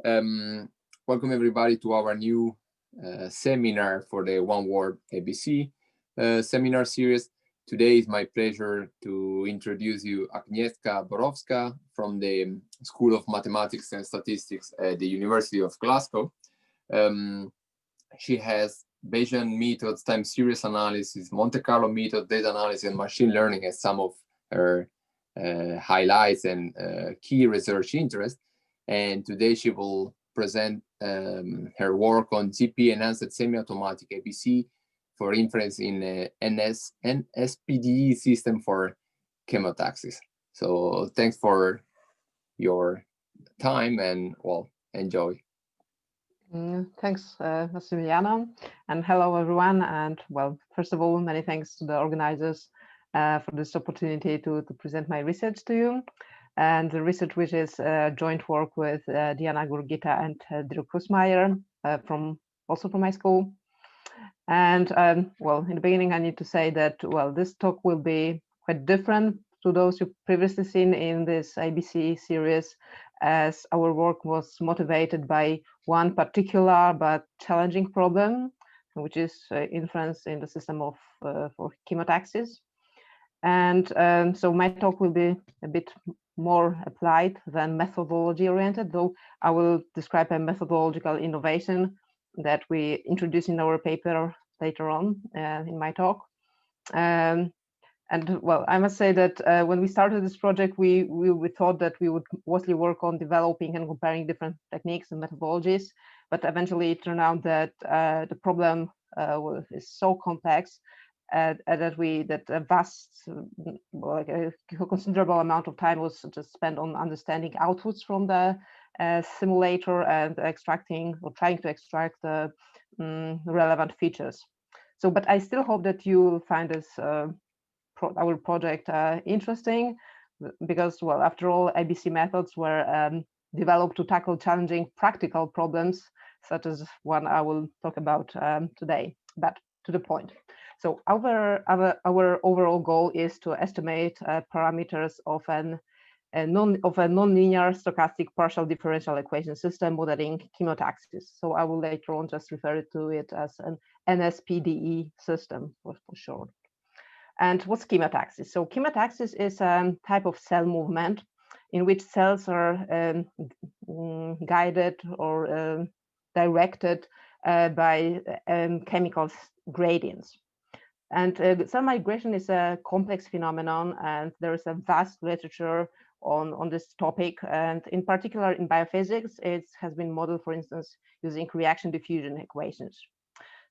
Welcome everybody to our new seminar for the One Word ABC seminar series. Today is my pleasure to introduce you Agnieszka Borowska from the School of Mathematics and Statistics at the University of Glasgow. She has Bayesian methods, time series analysis, Monte Carlo method, data analysis, and machine learning as some of her highlights and key research interests. And today she will present her work on GP-enhanced semi-automatic ABC for inference in NSPDE system for chemotaxis. So thanks for your time and, well, enjoy. Thanks, Massimiliano, and hello everyone. And well, first of all, many thanks to the organizers for this opportunity to present my research to you. And the research, which is joint work with Diana Gurgita and Dirk Husmeier also from my school. And well, in the beginning, I need to say that, well, this talk will be quite different to those you've previously seen in this ABC series, as our work was motivated by one particular but challenging problem, which is inference in the system of for chemotaxis. And so my talk will be a bit more applied than methodology oriented, though I will describe a methodological innovation that we introduce in our paper later on in my talk. And well, I must say that when we started this project, we thought that we would mostly work on developing and comparing different techniques and methodologies, but eventually it turned out that the problem is so complex that a vast, like a considerable amount of time was just spent on understanding outputs from the simulator and extracting or trying to extract the relevant features. So, but I still hope that you find this our project interesting, because, well, after all, ABC methods were developed to tackle challenging practical problems, such as one I will talk about today. But to the point. So our overall goal is to estimate parameters of a nonlinear stochastic partial differential equation system modeling chemotaxis. So I will later on just refer to it as an NSPDE system for short. And what's chemotaxis? So chemotaxis is a type of cell movement in which cells are guided or directed by chemical gradients. And cell migration is a complex phenomenon, and there is a vast literature on this topic. And in particular, in biophysics, it has been modeled, for instance, using reaction diffusion equations.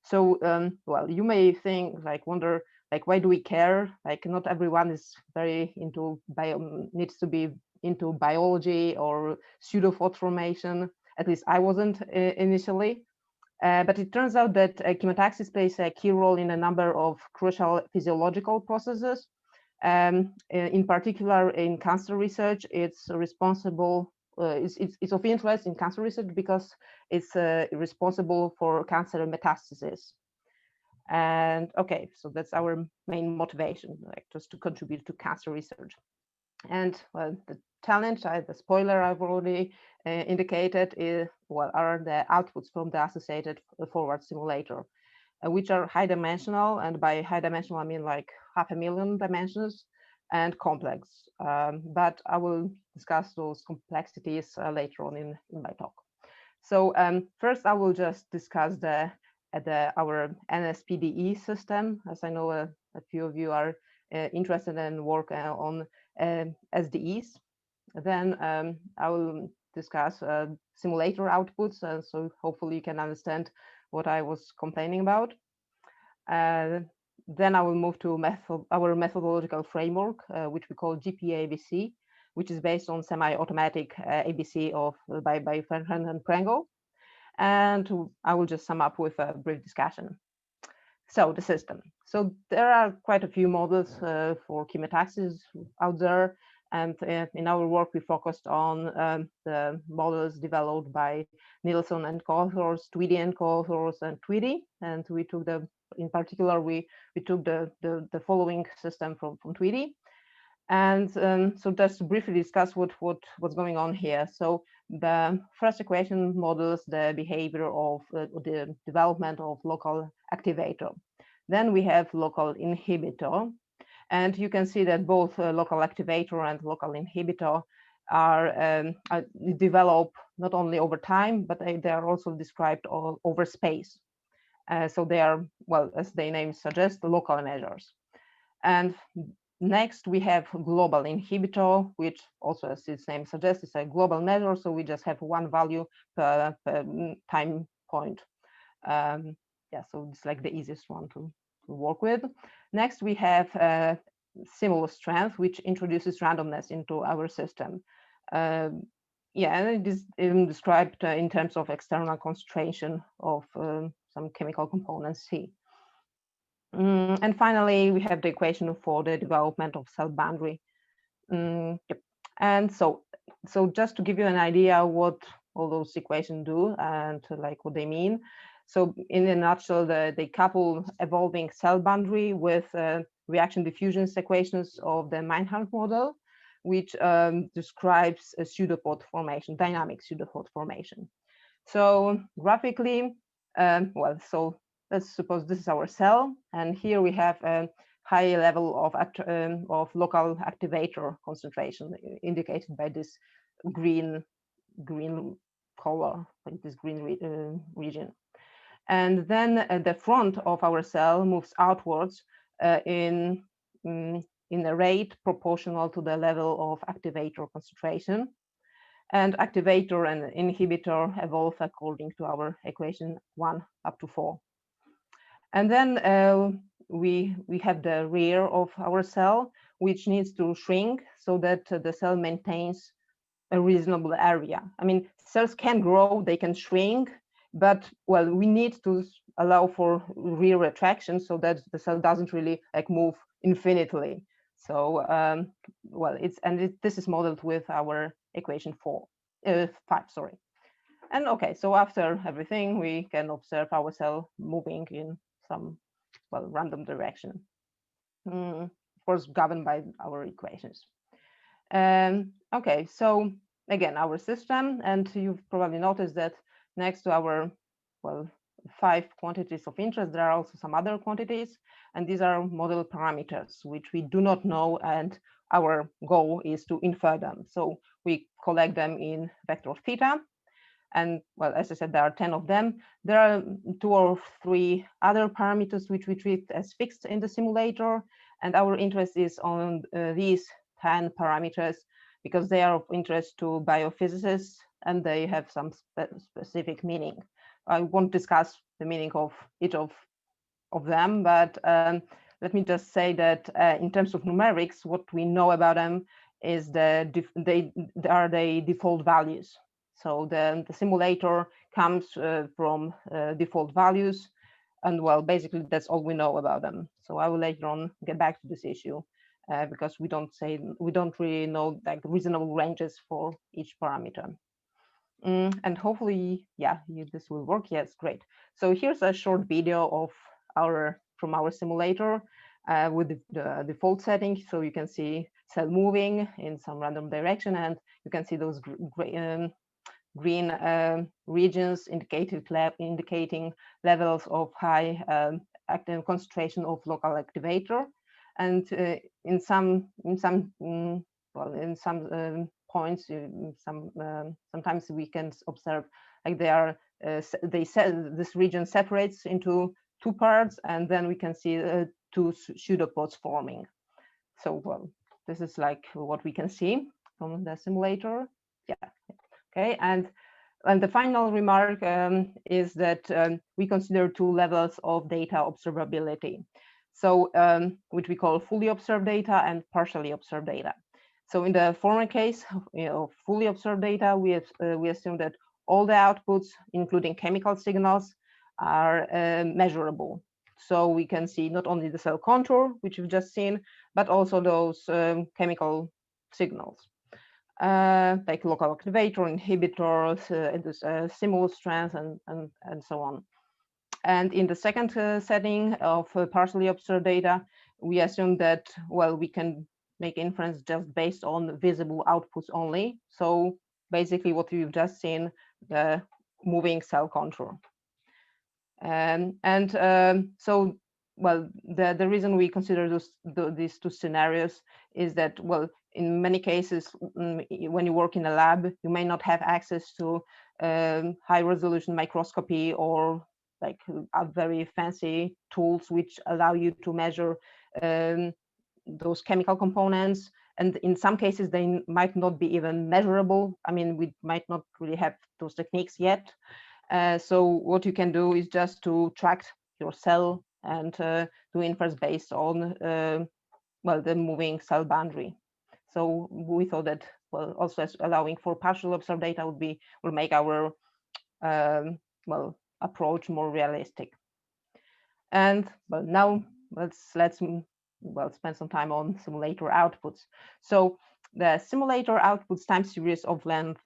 So, well, you may think, wonder, why do we care? Not everyone is very into needs to be into biology or pseudo thought formation. At least I wasn't initially. But it turns out that chemotaxis plays a key role in a number of crucial physiological processes. In particular, in cancer research, it's responsible. It's of interest in cancer research because it's responsible for cancer metastasis. And okay, so that's our main motivation, just to contribute to cancer research. And well, the challenge, the spoiler I've already indicated, are the outputs from the associated forward simulator, which are high dimensional. And by high dimensional, I mean like 500,000 dimensions and complex. But I will discuss those complexities later on in my talk. So first, I will just discuss our NSPDE system, as I know a few of you are interested in work on SDEs. Then I will discuss simulator outputs, so hopefully you can understand what I was complaining about. Then I will move to our methodological framework, which we call GP-ABC, which is based on semi-automatic ABC by Fernand and Prengo. And I will just sum up with a brief discussion. So the system. So there are quite a few models for chemotaxis out there. And in our work, we focused on the models developed by Nielsen and co-authors, Tweedy and co-authors, and Tweedy. And we took in particular, we took the following system from Tweedy. And so just to briefly discuss what's going on here. So The first equation models the behavior of the development of local activator. Then we have local inhibitor. And you can see that both local activator and local inhibitor are developed not only over time, but they are also described over space. So they are, well, as the name suggests, local measures. And next, we have global inhibitor, which also, as its name suggests, is a global measure. So we just have one value per time point. Yeah, so it's like the easiest one to work with. Next, we have similar strength, which introduces randomness into our system. Yeah, and it is described in terms of external concentration of some chemical components C. And finally, we have the equation for the development of cell boundary. Yep. And so just to give you an idea what all those equations do and like what they mean. So in a nutshell, they couple evolving cell boundary with reaction diffusion equations of the Meinhardt model, which describes a pseudopod formation, dynamic pseudopod formation. So graphically, well, so let's suppose this is our cell, and here we have a high level of local activator concentration indicated by this green color, like this green region. And then the front of our cell moves outwards in a rate proportional to the level of activator concentration. And activator and inhibitor evolve according to our equation 1 up to 4. And then we have the rear of our cell, which needs to shrink so that the cell maintains a reasonable area. I mean, cells can grow, they can shrink, but well, we need to allow for rear retraction so that the cell doesn't really like move infinitely. So well, this is modeled with our equation 5, sorry. And okay, so after everything, we can observe our cell moving in some, well, random direction, of course, governed by our equations. Okay, so again, our system, and you've probably noticed that next to our, well, 5 quantities of interest, there are also some other quantities, and these are model parameters, which we do not know, and our goal is to infer them. So we collect them in vector theta. And well, as I said, there are 10 of them. There are 2 or 3 other parameters which we treat as fixed in the simulator. And our interest is on these 10 parameters because they are of interest to biophysicists and they have some specific meaning. I won't discuss the meaning of each of them, but let me just say that in terms of numerics, what we know about them is that they are the default values. So the simulator comes from default values, and well, basically that's all we know about them. So I will later on get back to this issue because we don't really know like reasonable ranges for each parameter. And hopefully, yeah, this will work. Yes, great. So here's a short video of from our simulator with the default setting. So you can see cell moving in some random direction, and you can see those green regions indicating levels of high active concentration of local activator, and in some points, sometimes we can observe like this region separates into 2 parts, and then we can see 2 pseudopods forming. So well, this is like what we can see from the simulator. Yeah. Okay, and the final remark is that we consider 2 levels of data observability. So which we call fully observed data and partially observed data. So in the former case, fully observed data, we assume that all the outputs, including chemical signals, are measurable. So we can see not only the cell contour, which we've just seen, but also those chemical signals. Like local activator, inhibitors, similar strength, and so on. And in the second setting of partially observed data, we assume that, well, we can make inference just based on visible outputs only. So basically what you've just seen, the moving cell contour. So, well, the reason we consider these two scenarios is that, well, in many cases, when you work in a lab, you may not have access to high resolution microscopy or like very fancy tools which allow you to measure those chemical components. And in some cases, they might not be even measurable. I mean, we might not really have those techniques yet. So what you can do is just to track your cell and do inference based on well, the moving cell boundary. So we thought that, well, also allowing for partial observed data will make our well, approach more realistic. And well, now let's well, spend some time on simulator outputs. So the simulator outputs time series of length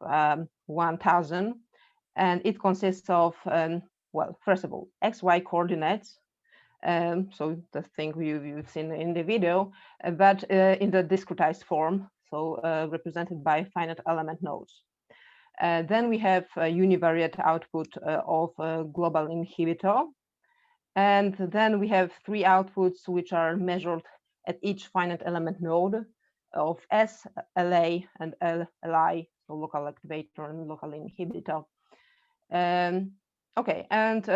1000, and it consists of well, first of all, XY coordinates. So the thing you've seen in the video, but in the discretized form, so represented by finite element nodes. Then we have a univariate output of a global inhibitor. And then we have three outputs which are measured at each finite element node of S, LA, and LI, so local activator and local inhibitor. Okay, and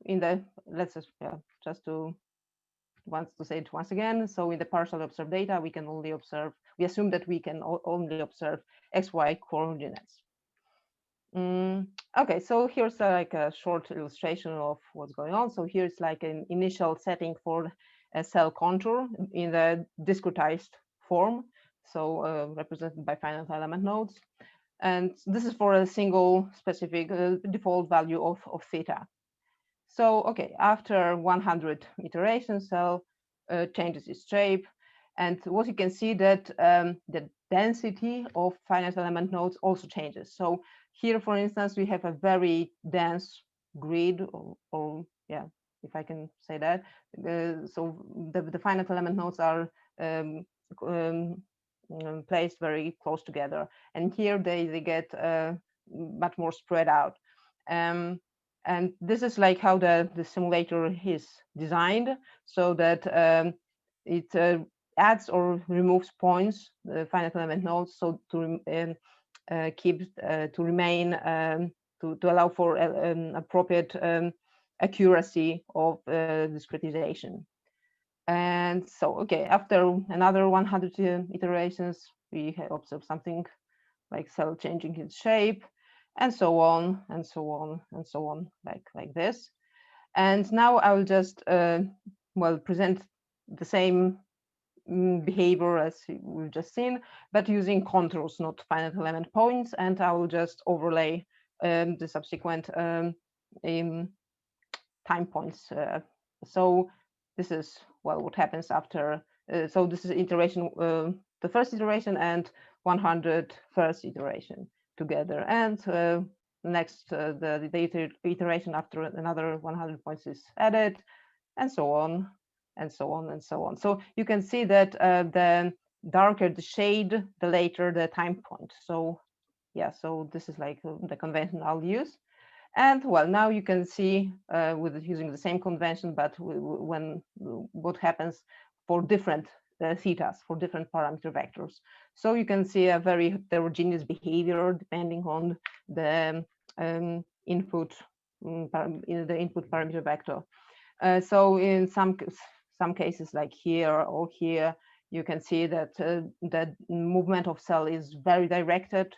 in the, let's just to say it once again. So in the partial observed data, we can only observe, we assume that we can only observe XY coordinates. Okay, so here's like a short illustration of what's going on. So here's like an initial setting for a cell contour in the discretized form, so represented by finite element nodes. And this is for a single specific default value of theta. So, okay, after 100 iterations, cell changes its shape. And what you can see that the density of finite element nodes also changes. So here, for instance, we have a very dense grid, or yeah, if I can say that. So the finite element nodes are placed very close together. And here they get much more spread out. And this is like how the simulator is designed, so that it adds or removes points, the finite element nodes, so to remain to allow for appropriate accuracy of discretization. And so, okay, after another 100 iterations, we observe something like cell changing its shape, and so on, and so on, and so on, like this. And now I will just, well, present the same behavior as we've just seen, but using contours, not finite element points. And I will just overlay the subsequent time points. So this is, well, what happens after. So this is iteration, the first iteration and 101st iteration together. And next, the iteration after another 100 points is added, and so on, and so on, and so on. So you can see that the darker the shade, the later the time point. So yeah, so this is like the convention I'll use. And well, now you can see with using the same convention, but when what happens for different thetas, for different parameter vectors. So you can see a very heterogeneous behavior depending on the input parameter vector. So in some cases, like here or here, you can see that the movement of cell is very directed,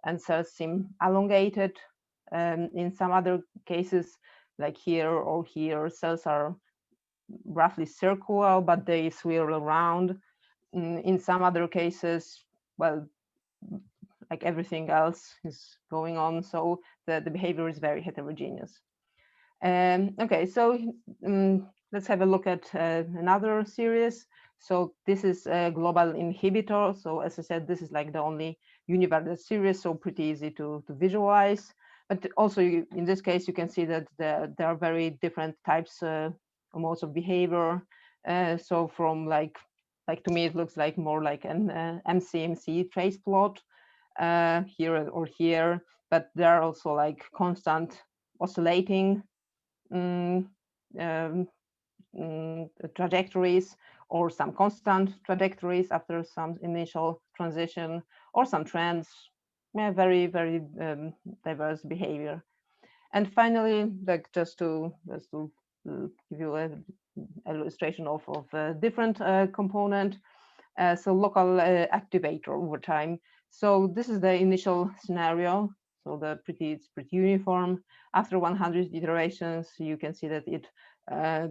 and cells seem elongated. In some other cases, like here or here, cells are roughly circular, but they swirl around. In some other cases, well, like everything else is going on, so the behavior is very heterogeneous. Okay, so let's have a look at another series. So this is a global inhibitor. So as I said, this is like the only univariate series, so pretty easy to visualize. But also in this case, you can see that there are very different types or modes of behavior. So from like to me, it looks like more like an MC-MC trace plot. here or here, but there are also like constant oscillating trajectories, or some constant trajectories after some initial transition, or some trends, very diverse behavior. And finally, like just to give you an illustration of a different component, so local activator over time. So this is the initial scenario. So it's pretty uniform. After 100 iterations, you can see that it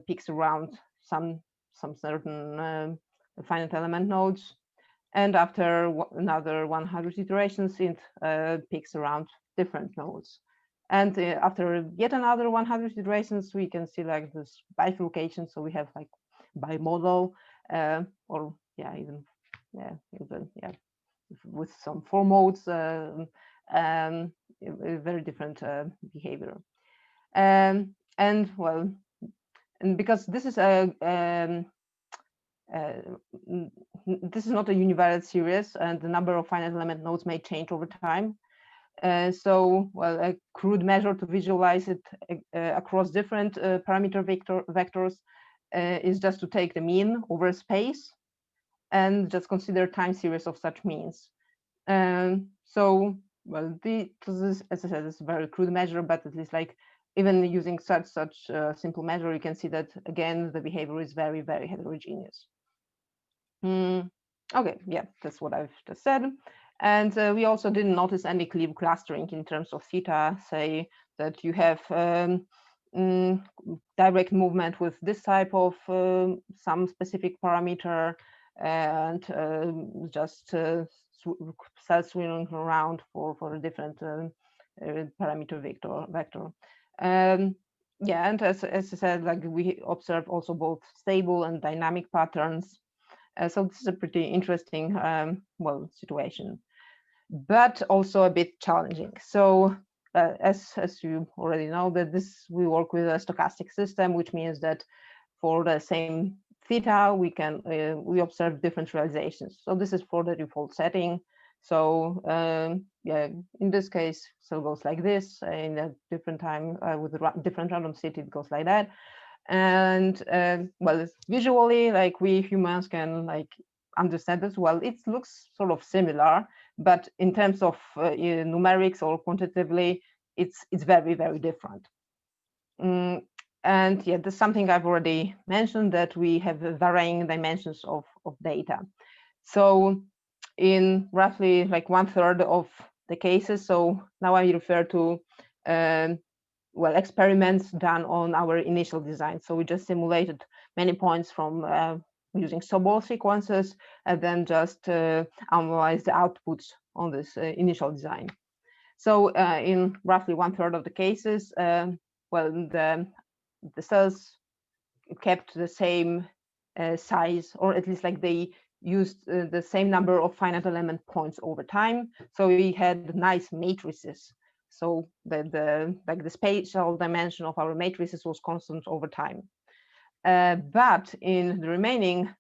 peaks around some certain finite element nodes, and after another 100 iterations, it peaks around different nodes. And after yet another 100 iterations, we can see like this bifurcation. So we have like bimodal, or even with some four modes, very different behavior. And well, and because this is a this is not a univariate series, and the number of finite element nodes may change over time. So, well, a crude measure to visualize it across different parameter vectors is just to take the mean over space and just consider time series of such means. So, well, this, as I said, is a very crude measure, but at least like even using such simple measure, you can see that again the behavior is very heterogeneous. Okay, yeah, that's what I've just said. And we also didn't notice any clear clustering in terms of theta, say that you have direct movement with this type of some specific parameter, and just self-swirling around for a different parameter vector. Yeah, and as I said, like we observe also both stable and dynamic patterns. So this is a pretty interesting, well, situation, but also a bit challenging. So as you already know, that we work with a stochastic system, which means that for the same theta, we observe different realizations. So this is for the default setting. So yeah, in this case, so it goes like this. In a different time with a different randomicity, it goes like that. And well, visually, like we humans can like understand this. Well, it looks sort of similar, but in terms of numerics or quantitatively, it's very different. And yeah, there's something I've already mentioned, that we have varying dimensions of data. So in roughly like 1/3 of the cases, so now I refer to well, experiments done on our initial design. So we just simulated many points from using snowball sequences, and then just analyze the outputs on this initial design. So in roughly 1/3 of the cases, well, the cells kept the same size, or at least like they used the same number of finite element points over time. So we had nice matrices. So the spatial dimension of our matrices was constant over time. But in the remaining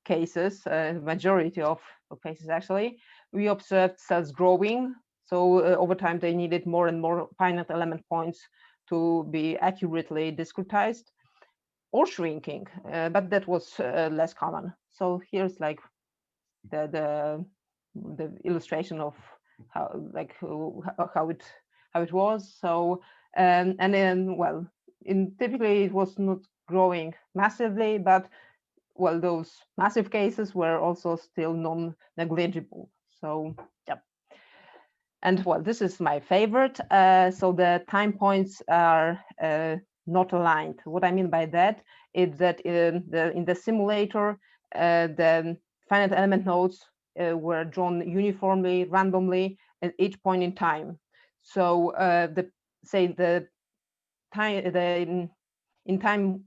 cases, majority of cases actually, we observed cells growing. So over time, they needed more and more finite element points to be accurately discretized, or shrinking, but that was less common. So here's like the illustration of how it was. So and then, well, typically it was not growing massively, but well, those massive cases were also still non-negligible. So yeah. And well, this is my favorite. So the time points are not aligned. What I mean by that is that in the simulator, the finite element nodes were drawn uniformly, randomly at each point in time. So in time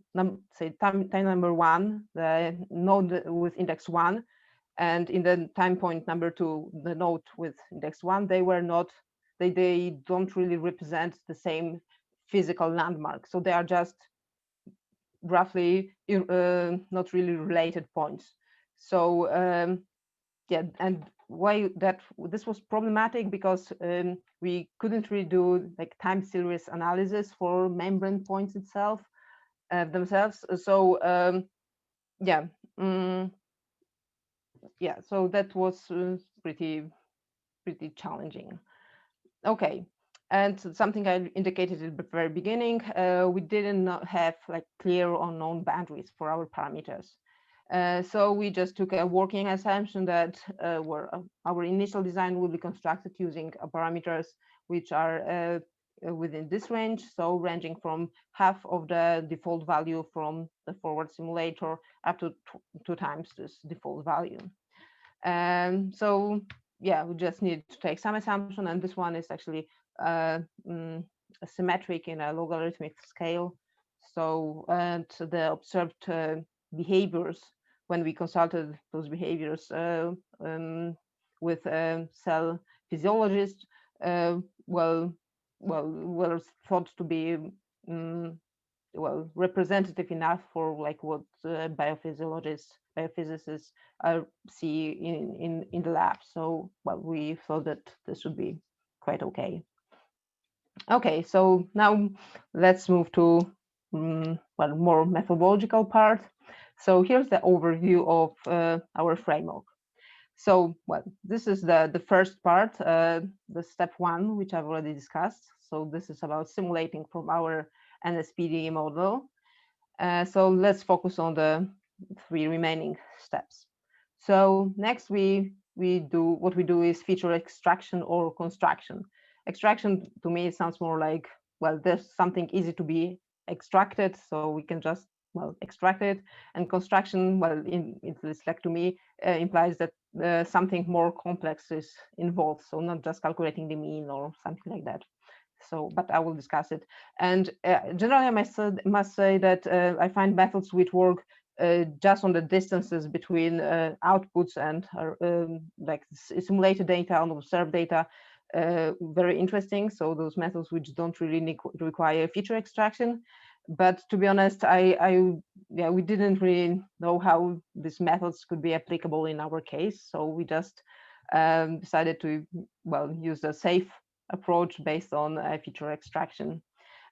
number 1, the node with index 1, and in the time point number 2, the node with index 1, they don't really represent the same physical landmark. So they are just roughly not really related points. So yeah, and why this was problematic, because we couldn't really do like time series analysis for membrane points themselves. So yeah, yeah, so that was pretty challenging. Okay, and something I indicated at the very beginning, we didn't have like clear or known boundaries for our parameters. So we just took a working assumption that our initial design will be constructed using parameters which are within this range, so ranging from half of the default value from the forward simulator up to 2 times this default value. So yeah, we just need to take some assumption, and this one is actually symmetric in a logarithmic scale. So, and the observed behaviors, when we consulted those behaviors with cell physiologists, were thought to be representative enough for like what biophysicists see in the lab. So we thought that this would be quite okay. Okay, so now let's move to more methodological part. So here's the overview of our framework. So, this is the first part, the step 1, which I've already discussed. So this is about simulating from our NSPDE model. So let's focus on the 3 remaining steps. So next we do is feature extraction or construction. Extraction to me sounds more like, there's something easy to be extracted, so we can just extract it. And construction, in respect to me, implies that something more complex is involved, so not just calculating the mean or something like that. So, but I will discuss it. And generally, I must say that I find methods which work just on the distances between outputs and like simulated data and observed data very interesting. So those methods which don't really require feature extraction. But to be honest, we didn't really know how these methods could be applicable in our case. So we just decided to use a safe approach based on feature extraction.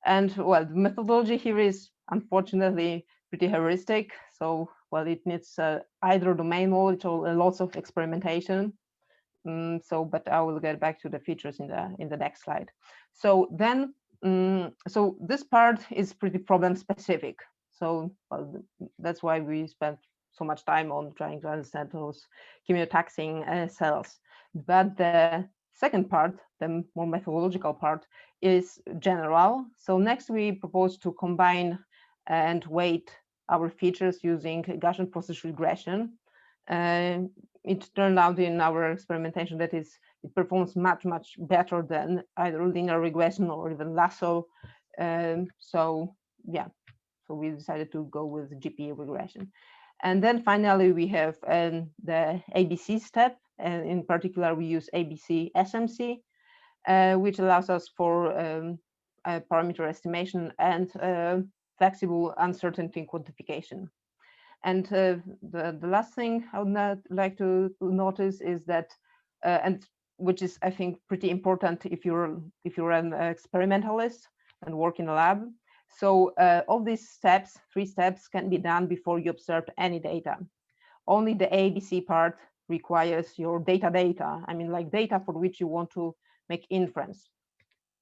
And the methodology here is unfortunately pretty heuristic. So it needs either domain knowledge or lots of experimentation. But I will get back to the features in the next slide. So then, so this part is pretty problem specific. So that's why we spent so much time on trying to understand those chemotaxing cells. But the second part, the more methodological part, is general. So next we propose to combine and weight our features using Gaussian process regression. It turned out in our experimentation that it performs much better than either linear regression or even lasso. So we decided to go with GPA regression. And then finally we have the ABC step, and in particular we use ABC-SMC, which allows us for parameter estimation and flexible uncertainty quantification. And the last thing I would like to notice is that, and which is I think pretty important if you're an experimentalist and work in a lab. So all these steps, 3 steps, can be done before you observe any data. Only the ABC part requires your data. I mean, like data for which you want to make inference.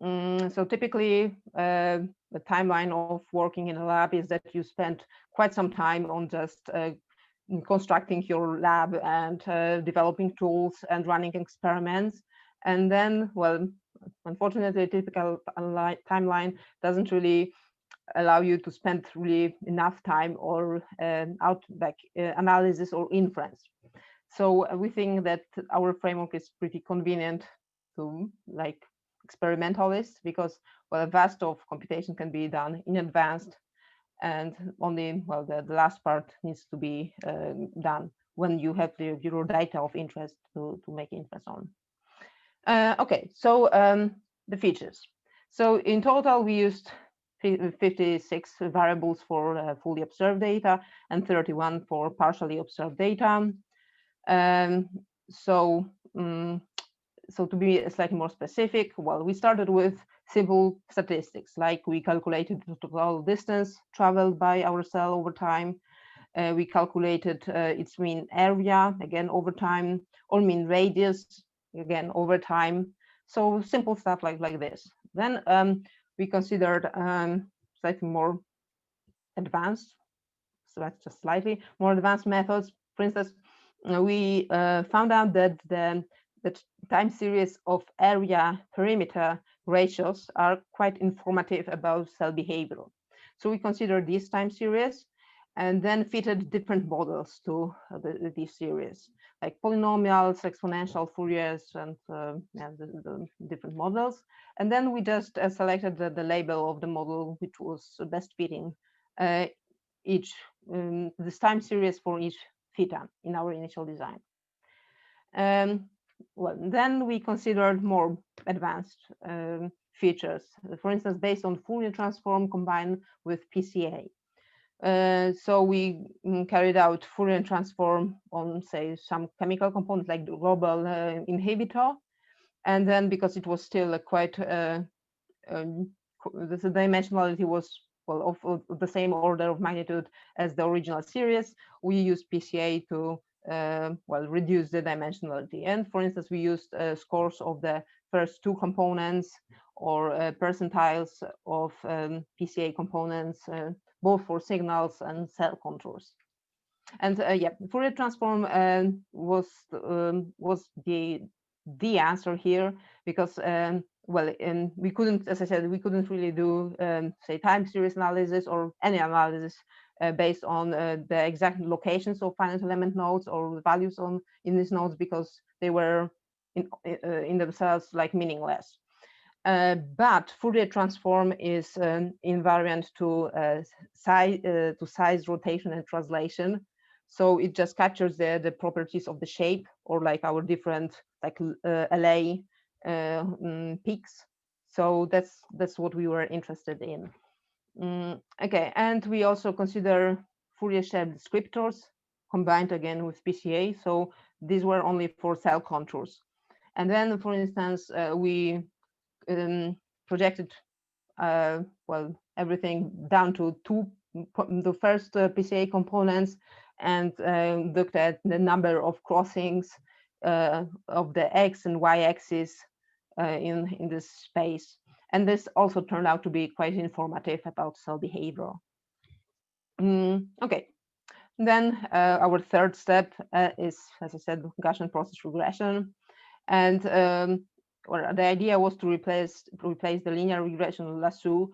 So typically, the timeline of working in a lab is that you spend quite some time on just constructing your lab and developing tools and running experiments. And then, unfortunately, a typical timeline doesn't really allow you to spend really enough time or analysis or inference. So we think that our framework is pretty convenient to experimentalists, because a vast of computation can be done in advance, and only the last part needs to be done when you have your data of interest to make inference on. Okay, so the features. So in total we used 56 variables for fully observed data and 31 for partially observed data. So, so to be slightly more specific, well, we started with simple statistics, like we calculated the total distance traveled by our cell over time. We calculated its mean area, again, over time, or mean radius, again, over time. So simple stuff like this. Then we considered slightly more advanced, so that's just slightly more advanced methods. For instance, we found out that the time series of area perimeter ratios are quite informative about cell behavior. So we considered this time series and then fitted different models to this series, like polynomials, exponential, Fouriers, and the different models. And then we just selected the label of the model which was best fitting each this time series for each theta in our initial design. Well, then we considered more advanced features, for instance, based on Fourier transform combined with PCA. So we carried out Fourier transform on, say, some chemical components like the global inhibitor. And then because it was still a quite, the dimensionality was, well, of the same order of magnitude as the original series, we used PCA to well, reduce the dimensionality. And for instance, we used scores of the first two components or percentiles of PCA components, both for signals and cell contours. And yeah, Fourier transform was the answer here, because well, we couldn't, as I said, we couldn't really do say time series analysis or any analysis based on the exact locations of finite element nodes or values in these nodes, because they were in themselves like meaningless. But Fourier transform is invariant to size, rotation, and translation. So it just captures the properties of the shape, or like our different like LA peaks. So that's what we were interested in. Okay, and we also consider Fourier shape descriptors combined again with PCA. So these were only for cell contours. And then, for instance, we projected well, everything down to the first PCA components, and looked at the number of crossings of the X and Y axis in this space. And this also turned out to be quite informative about cell behavior. Okay, then our third step is, as I said, Gaussian process regression. And well, the idea was to replace the linear regression lasso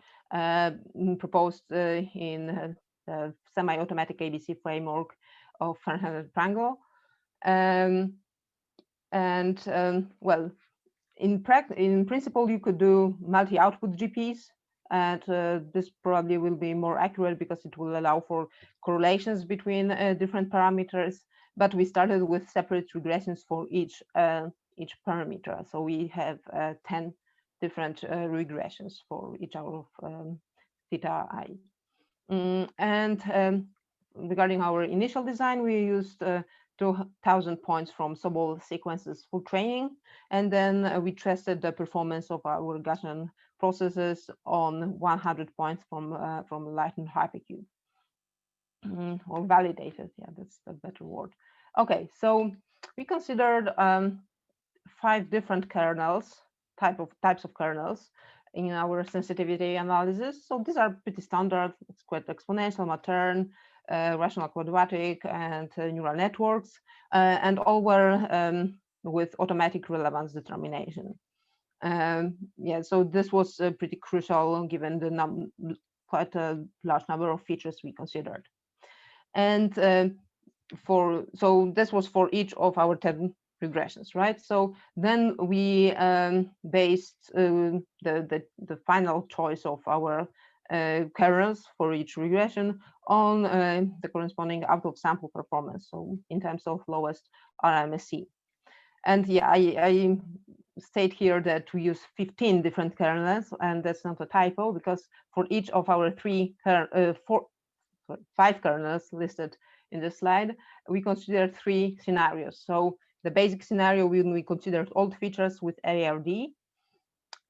proposed in the semi-automatic ABC framework of Fernandez Prango. Well, in principle, you could do multi-output GPs, and this probably will be more accurate because it will allow for correlations between different parameters. But we started with separate regressions for each parameter. So we have 10 different regressions for each of theta I. Regarding our initial design, we used 2,000 points from Sobol sequences for training, and then we tested the performance of our Gaussian processes on 100 points from Lightning Hypercube, or validated. Yeah, that's the better word. Okay, so we considered 5 different kernels, types of kernels in our sensitivity analysis. So these are pretty standard. It's quite exponential, Matern, rational quadratic, and neural networks, and all were with automatic relevance determination. Yeah, so this was pretty crucial given the quite a large number of features we considered. And so this was for each of our 10 regressions, right? So then we based the final choice of our kernels for each regression on the corresponding out of sample performance, so in terms of lowest RMSE. And yeah, I state here that we use 15 different kernels, and that's not a typo, because for each of our 5 kernels listed in the slide, we consider 3 scenarios. So the basic scenario when we considered all the features with ARD.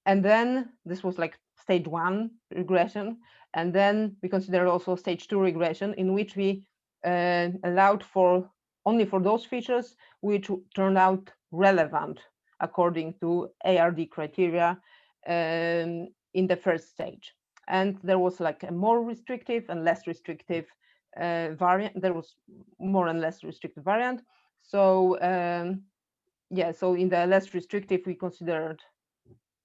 And then this was like stage 1 regression. And then we considered also stage 2 regression, in which we allowed for only for those features which turned out relevant according to ARD criteria in the first stage. And there was like a more restrictive and less restrictive variant. There was more and less restrictive variant. So yeah, so in the less restrictive, we considered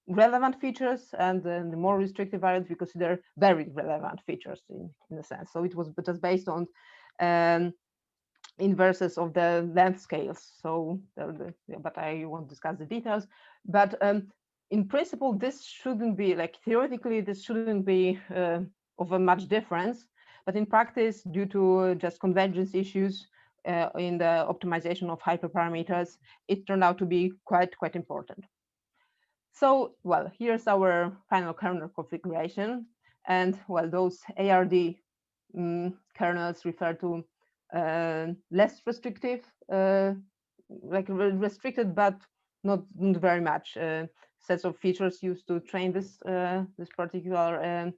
relevant features, and then the more restrictive variant we consider very relevant features in a sense. So it was just based on inverses of the length scales. So, but I won't discuss the details. But in principle, this shouldn't be like theoretically, this shouldn't be of a much difference. But in practice, due to just convergence issues in the optimization of hyperparameters, it turned out to be quite important. So, well, here's our final kernel configuration. And well, those ARD kernels refer to less restrictive, like restricted, but not very much sets of features used to train this this particular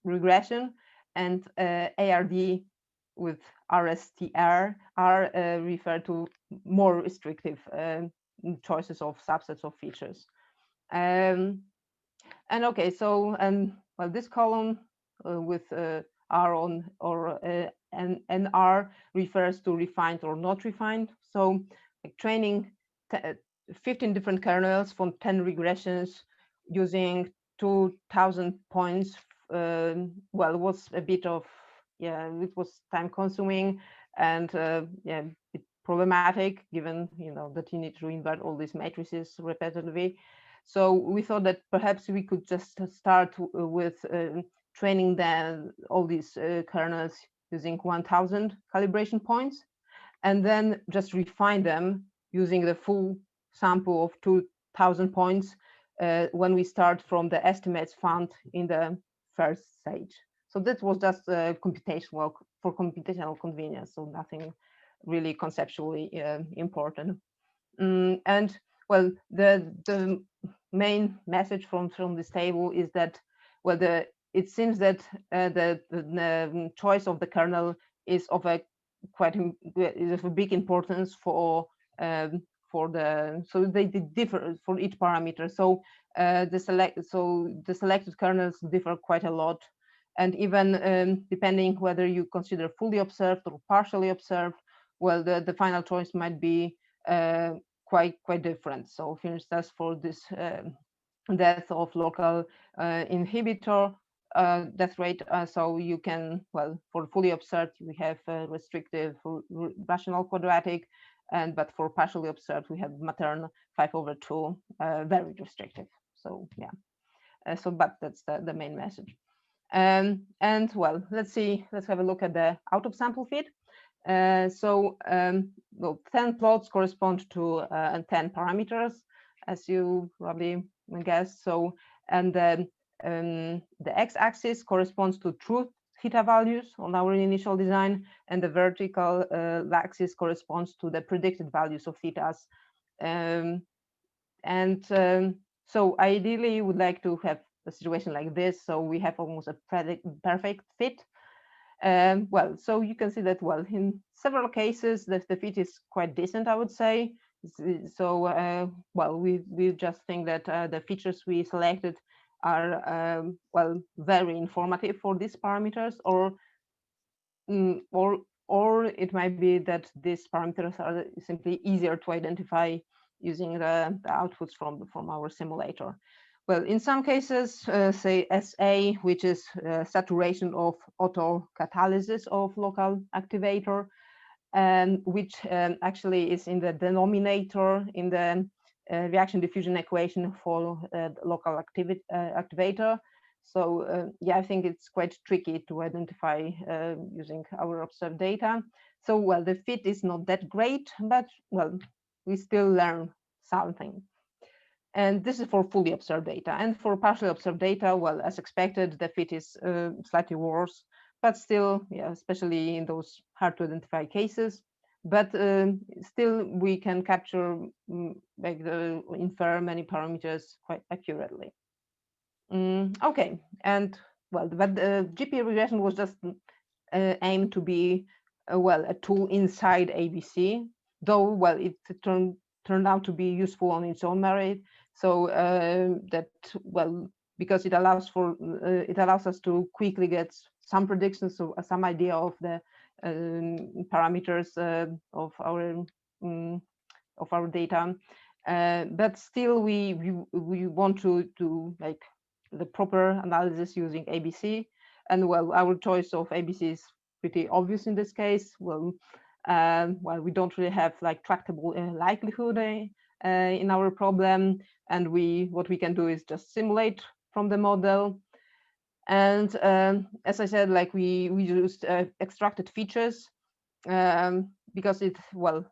regression. And ARD with RSTR are referred to more restrictive choices of subsets of features. And okay, so well, this column with R on or NR refers to refined or not refined. So like training 15 different kernels from 10 regressions using 2,000 points, well, was a bit of, yeah, it was time consuming and yeah, problematic, given that you need to invert all these matrices repetitively. So we thought that perhaps we could just start with training all these kernels using 1,000 calibration points, and then just refine them using the full sample of 2,000 points when we start from the estimates found in the first stage. So that was just computational for computational convenience, so nothing really conceptually important. And well, the main message from this table is that, well, it seems that the choice of the kernel is of a big importance for the, so they differ for each parameter. So the selected kernels differ quite a lot, and even depending whether you consider fully observed or partially observed, well, the final choice might be quite different. So for instance, for this death of local inhibitor death rate, so you can, well, for fully observed we have restrictive rational quadratic, but for partially observed we have Matern 5/2 very restrictive. So yeah, so but that's the main message. And well, let's have a look at the out of sample fit. So well, 10 plots correspond to 10 parameters, as you probably guess. So, and the x-axis corresponds to true theta values on our initial design, and the vertical axis corresponds to the predicted values of thetas. So ideally, you would like to have a situation like this, so we have almost a perfect fit. Well, so you can see that, well, in several cases, the fit is quite decent, I would say. So, well, we just think that the features we selected are, well, very informative for these parameters, or it might be that these parameters are simply easier to identify using the outputs from our simulator. Well, in some cases, say SA, which is saturation of autocatalysis of local activator, which actually is in the denominator in the reaction diffusion equation for local activator. So yeah, I think it's quite tricky to identify using our observed data. So, well, the fit is not that great, but, well, we still learn something. And this is for fully observed data. And for partially observed data, well, as expected, the fit is slightly worse, but still, yeah, especially in those hard to identify cases, but still we can capture, like infer many parameters quite accurately. Okay, and well, but GPU regression was just aimed to be well, a tool inside ABC, though well, it turned out to be useful on its own merit. So that, well, because it allows us to quickly get some predictions, so some idea of the parameters of our data, but still we want to like the proper analysis using ABC. And well, our choice of ABC is pretty obvious in this case. Well, we don't really have like tractable likelihood in our problem, and what we can do is just simulate from the model. And as I said, like we used extracted features because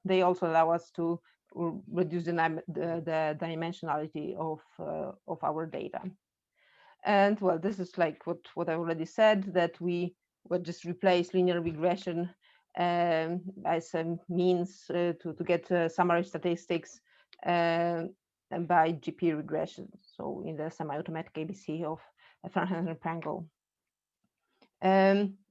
they also allow us to reduce the dimensionality of our data. And well, this is like what I already said, that we would just replace linear regression as a means to get summary statistics by GP regression. So in the semi-automatic ABC of Farhan and Prangle.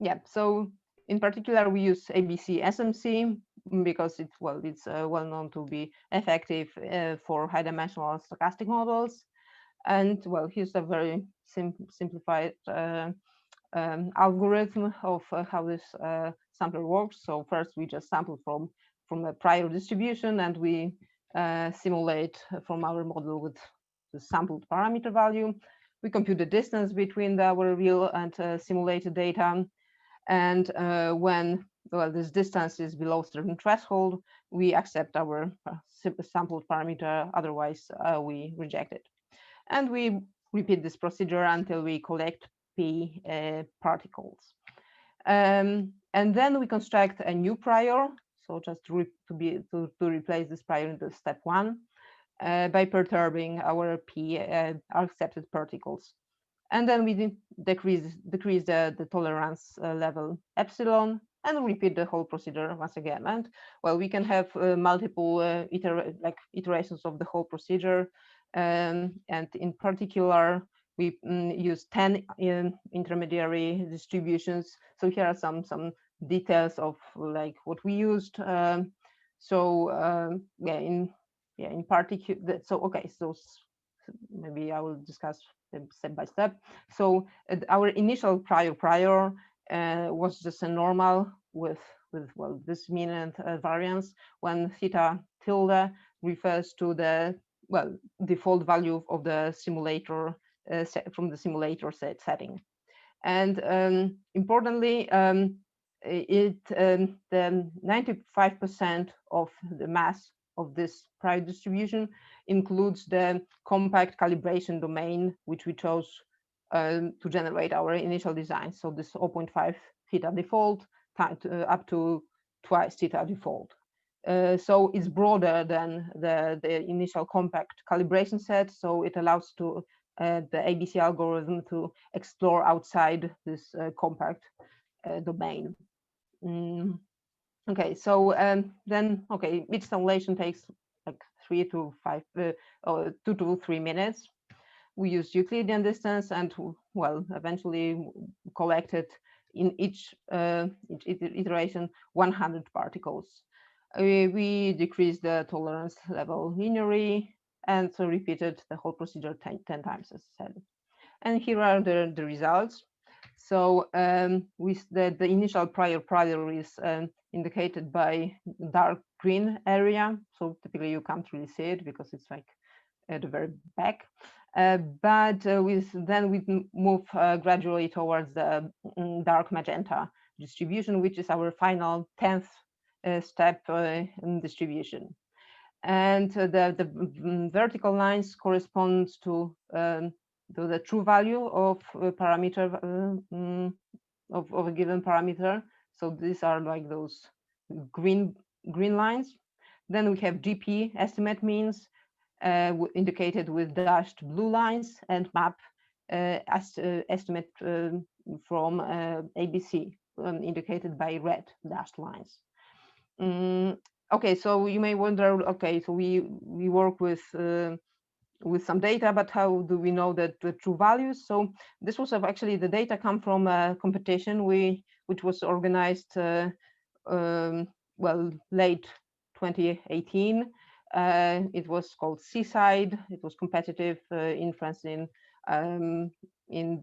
Yeah, so in particular, we use ABC-SMC because it's well known to be effective for high-dimensional stochastic models. And well, here's a very simplified algorithm of how this sampler works. So first, we just sample from a prior distribution, and we simulate from our model with the sampled parameter value. We compute the distance between our real and simulated data. And when this distance is below certain threshold, we accept our sampled parameter, otherwise we reject it. And we repeat this procedure until we collect P particles. And then we construct a new prior, so just to replace this prior into step 1. By perturbing our P accepted particles. And then we decrease the tolerance level epsilon and repeat the whole procedure once again. And well, we can have multiple iterations of the whole procedure. And in particular, we use 10 intermediary distributions. So here are some details of like what we used. In particular, so okay, so maybe I will discuss them step by step. So our initial prior was just a normal with this mean and variance when theta tilde refers to the default value of the simulator from the simulator setting. And importantly, the 95% of the mass of this prior distribution includes the compact calibration domain, which we chose to generate our initial design. So this 0.5 theta default up to twice theta default. So it's broader than the initial compact calibration set. So it allows the ABC algorithm to explore outside this compact domain. Okay, so then each simulation takes like 2 to 3 minutes. We use Euclidean distance and eventually collected in each iteration 100 particles. We decreased the tolerance level linearly and so repeated the whole procedure 10 times, as I said. And here are the results. So the initial prior is indicated by dark green area. So typically you can't really see it because it's like at the very back. But then we move gradually towards the dark magenta distribution, which is our final 10th step in distribution. And the vertical lines correspond to the true value of a parameter of a given parameter. So these are like those green lines. Then we have GP estimate means indicated with dashed blue lines, and map estimate from ABC indicated by red dashed lines. Okay, so you may wonder, okay, so we work with some data, but how do we know that the true values? So this was actually the data come from a competition which was organized well, late 2018. It was called Seaside. It was competitive inference in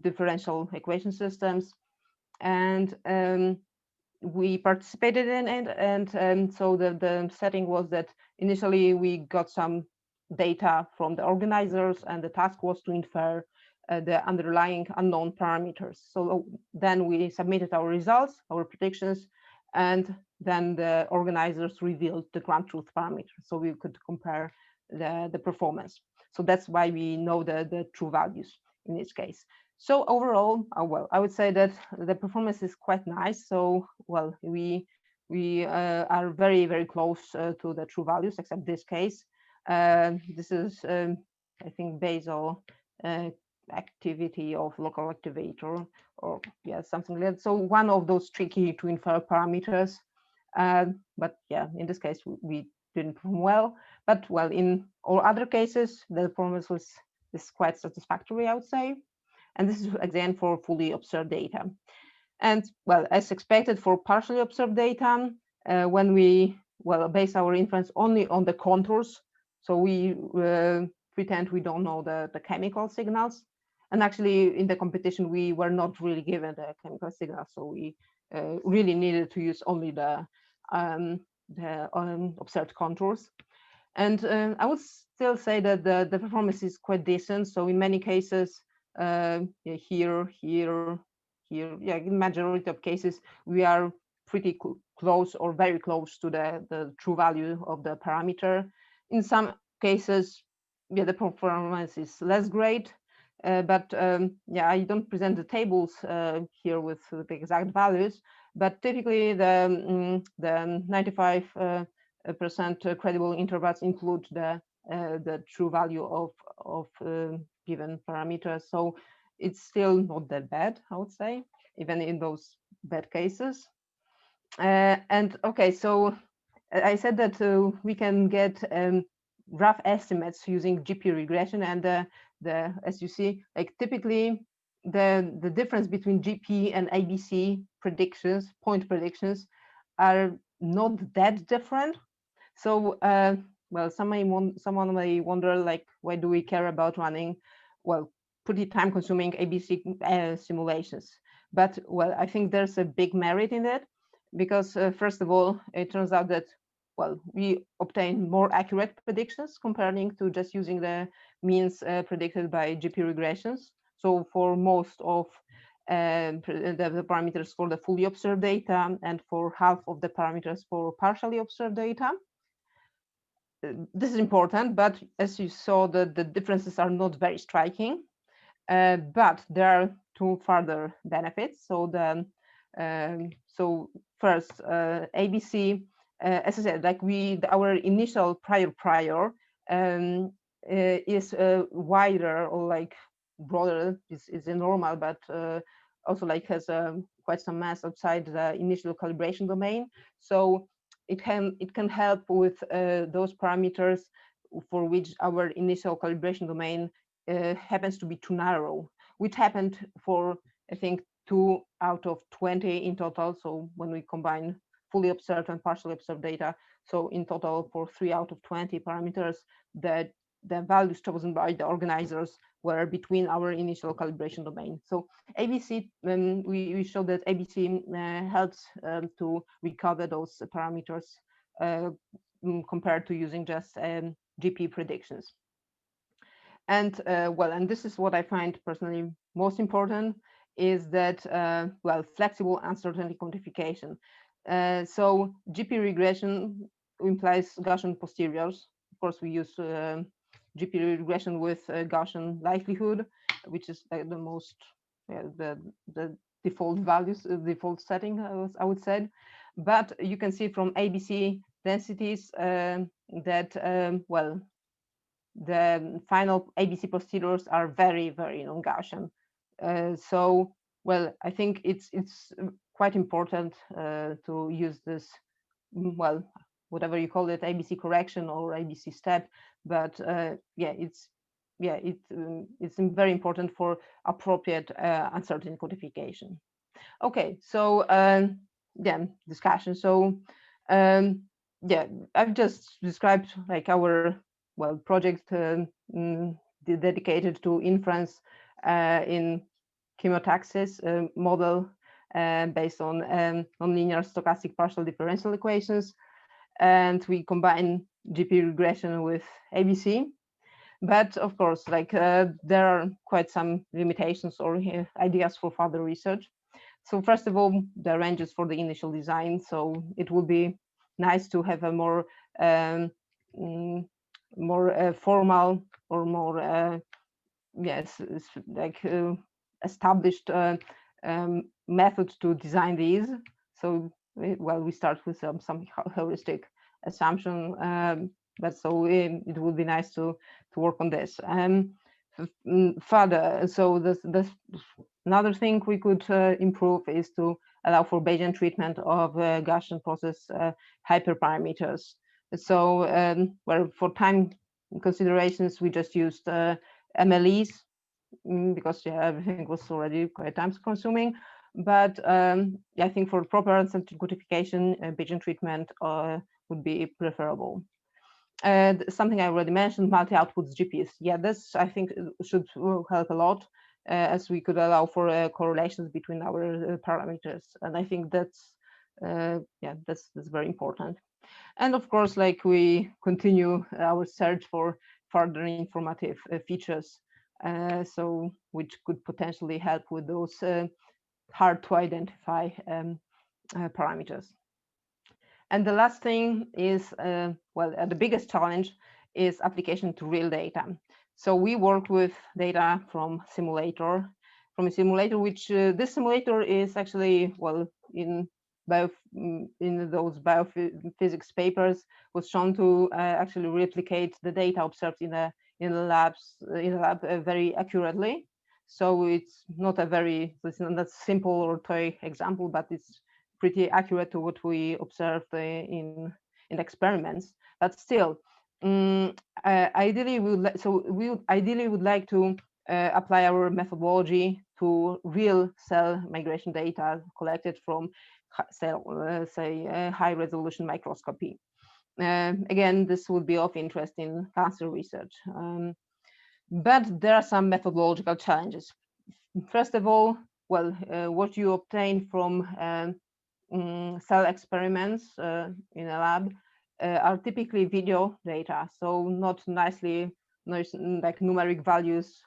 differential equation systems, and we participated in it. And so the setting was that initially we got some data from the organizers, and the task was to infer the underlying unknown parameters. So then we submitted our results, our predictions, and then the organizers revealed the ground truth parameter, so we could compare the performance. So that's why we know the true values in this case. So overall, well, I would say that the performance is quite nice. So well, we are very, very close to the true values, except this case. This is I think basal activity of local activator, or yeah, something like that. So one of those tricky to infer parameters. But yeah, in this case we didn't perform well. But well, in all other cases, the performance is quite satisfactory, I would say. And this is again for fully observed data. And well, as expected for partially observed data, when we base our inference only on the contours, so we pretend we don't know the chemical signals. And actually, in the competition, we were not really given the chemical signals, so we really needed to use only the observed contours. And I would still say that the performance is quite decent. So in many cases, here, yeah, in majority of cases, we are pretty close or very close to the true value of the parameter. In some cases, yeah, the performance is less great. But yeah, I don't present the tables here with the exact values, but typically the 95% credible intervals include the true value of given parameters. So it's still not that bad, I would say, even in those bad cases. And okay, so I said that we can get rough estimates using GP regression, and as you see, like typically the difference between GP and ABC predictions, point predictions, are not that different. So well, someone may wonder, like, why do we care about running, well, pretty time-consuming ABC simulations? But well, I think there's a big merit in it, because first of all, it turns out that, well, we obtain more accurate predictions comparing to just using the means predicted by GP regressions. So for most of the parameters for the fully observed data, and for half of the parameters for partially observed data. This is important, but as you saw, the differences are not very striking. But there are two further benefits. So so first, ABC, as I said, like our initial prior is wider, or like broader is normal, but also like has quite some mass outside the initial calibration domain. So it can help with those parameters for which our initial calibration domain happens to be too narrow, which happened for, I think, 2 out of 20 in total. So when we combine fully observed and partially observed data, so in total for 3 out of 20 parameters, that the values chosen by the organizers were between our initial calibration domain. So ABC, we showed that ABC helps to recover those parameters compared to using just GP predictions. And well, and this is what I find personally most important, is that well, flexible uncertainty quantification. So GP regression implies Gaussian posteriors. Of course, we use GP regression with Gaussian likelihood, which is the most the default values, default setting, I would say. But you can see from ABC densities that well, the final ABC posteriors are very, very non-Gaussian. So, well, I think it's quite important to use this well, whatever you call it, ABC correction or ABC step, but it's very important for appropriate uncertain codification. Okay, so discussion. So I've just described like our project dedicated to inference in chemotaxis model based on nonlinear stochastic partial differential equations, and we combine GP regression with ABC. But of course, there are quite some limitations or ideas for further research. So first of all, the ranges for the initial design. So it would be nice to have a more formal or more established method to design these. So we start with some heuristic assumption, but so it would be nice to work on this. Further, so this another thing we could improve is to allow for Bayesian treatment of Gaussian process hyperparameters. So where for time considerations we just used MLEs because everything was already quite time consuming. But I think for proper uncertain codification, Bayesian treatment would be preferable. And something I already mentioned, multi-outputs GPs. Yeah, this I think should help a lot as we could allow for correlations between our parameters. And I think that's very important. And of course, like we continue our search for further informative features, so which could potentially help with those hard to identify parameters. And the last thing is, the biggest challenge is application to real data. So we work with data from a simulator, which this simulator is actually, in those biophysics papers, was shown to actually replicate the data observed in the lab very accurately. So it's not not simple or toy example, but it's pretty accurate to what we observed in experiments. But still, ideally we ideally would like to apply our methodology to real cell migration data collected from high resolution microscopy. Again, this would be of interest in cancer research. But there are some methodological challenges. First of all, what you obtain from cell experiments in a lab are typically video data, so not nicely like numeric values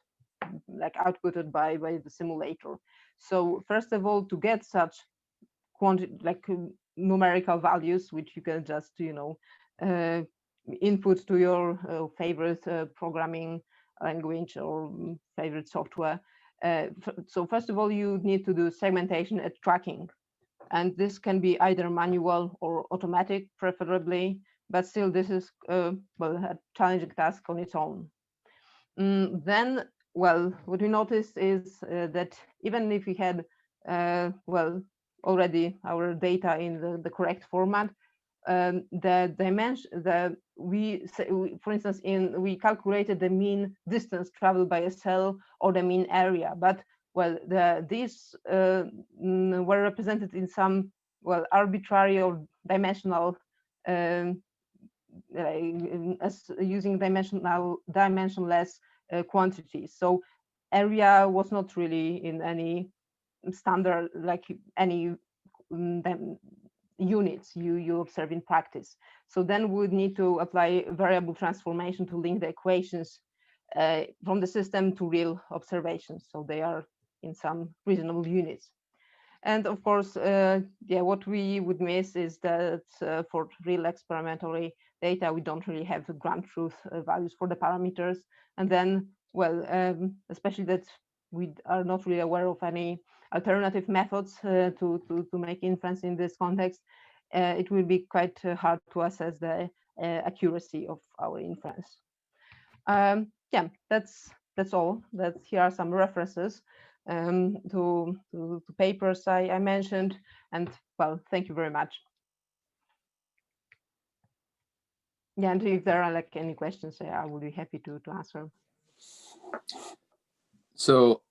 like outputted by the simulator. So first of all, to get such numerical values, which you can just input to your favorite programming language or favorite software. So first of all, you need to do segmentation and tracking. And this can be either manual or automatic, preferably, but still this is a challenging task on its own. Then, what we noticed is that even if we had, already our data in the correct format, the dimension, for instance, we calculated the mean distance traveled by a cell or the mean area, but these were represented in some arbitrary or dimensional as using dimensionless quantities. So area was not really in any standard, like any units you observe in practice. So then we would need to apply variable transformation to link the equations from the system to real observations. So they are in some reasonable units. And of course, what we would miss is that for real experimentally data, we don't really have ground truth values for the parameters. And then, especially that we are not really aware of any alternative methods to make inference in this context, it will be quite hard to assess the accuracy of our inference. That's all. Here are some references to papers I mentioned, and thank you very much. Yeah, and if there are like any questions, I will be happy to answer. So